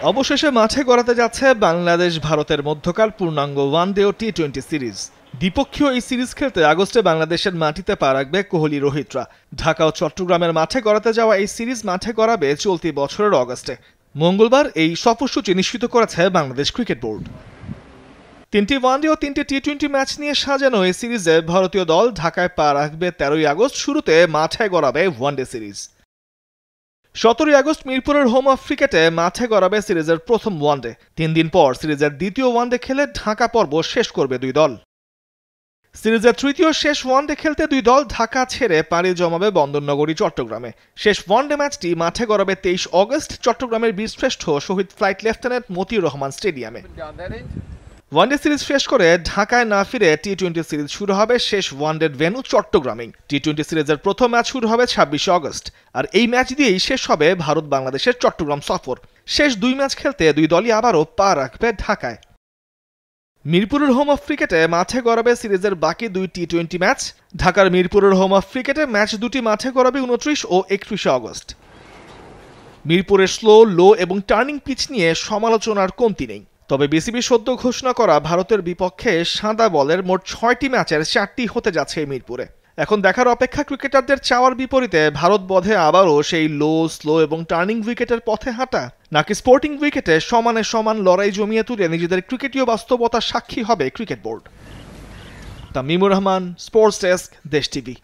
অবশেষে মাঠে গড়াতে যাচ্ছে বাংলাদেশ ভারতের মধ্যকার পূর্ণাঙ্গ ওয়ানডে ও টি-20 সিরিজ। দ্বিপক্ষীয় এই সিরিজ খেলতে আগস্টে বাংলাদেশের মাটিতে পা রাখবে কোহলি রোহিতরা। ঢাকা ও চট্টগ্রামের মাঠে গড়াতে যাওয়া এই সিরিজ মাঠে গড়াবে চলতি বছরের অগস্টে। মঙ্গলবার এই সফরসূচি নিশ্চিত করেছে বাংলাদেশ ক্রিকেট বোর্ড। 3টি ওয়ানডে ও 3টি টি-20 ম্যাচ নিয়ে সাজানো এই সিরিজে ভারতীয় দল ঢাকায় পা রাখবে 13ই আগস্ট। শুরুতে মাঠে গড়াবে ওয়ানডে সিরিজ। 17ই আগস্ট মিরপুরের হোম অফ ক্রিকেটে মাঠে গড়াবে সিরিজের প্রথম ওয়ানডে। 3 দিন পর সিরিজের দ্বিতীয় ওয়ানডে খেলে ঢাকা পর্ব শেষ করবে দুই দল। সিরিজের তৃতীয় শেষ ওয়ানডে খেলতে দুই দল ঢাকা ছেড়ে পাড়ি জমাবে বন্দরনগরী চট্টগ্রামে। শেষ ওয়ানডে ম্যাচটি মাঠে গড়াবে 23 অগস্ট চট্টগ্রামের বীরশ্রেষ্ঠ শহীদ ফ্লাইট লেফটেন্যান্ট মতিউর রহমান স্টেডিয়ামে। ওয়ানডে সিরিজ শেষ করে ঢাকায় না ফিরে টি-20 সিরিজ শুরু হবে শেষ ওয়ানডে ভেন্যু চট্টগ্রামে। টি-20 সিরিজের প্রথম ম্যাচ শুরু হবে 26 অগস্ট, আর এই ম্যাচ দিয়েই শেষ হবে ভারত বাংলাদেশের চট্টগ্রাম সফর। শেষ দুই ম্যাচ খেলতে দুই দলই আবারও পা রাখবে ঢাকায়। মিরপুরের হোম অফ ক্রিকেটে মাঠে গড়াবে সিরিজের বাকি দুই টি-20 ম্যাচ। ঢাকার মিরপুরের হোম অফ ক্রিকেটে ম্যাচ দুটি মাঠে গড়াবে 29 ও 31 অগস্ট। মিরপুরের স্লো, লো এবং টার্নিং পিচ নিয়ে সমালোচনার কমতি নেই। তবে বিসিবি সদ্য ঘোষণা করা ভারতের বিপক্ষে সাদা বলের মোট 6টি ম্যাচের 4টি হতে যাচ্ছে মিরপুরে। এখন দেখার অপেক্ষা ক্রিকেটারদের চাওয়ার বিপরীতে ভারত বোধে আবারও সেই লো, স্লো এবং টার্নিং উইকেটের পথে হাঁটা, নাকি স্পোর্টিং উইকেটে সমানে সমান লড়াই জমিয়ে তুলে নিজেদের ক্রিকেটীয় বাস্তবতার সাক্ষী হবে cricket board. Tamimur Rahman, sports desk, Desh TV.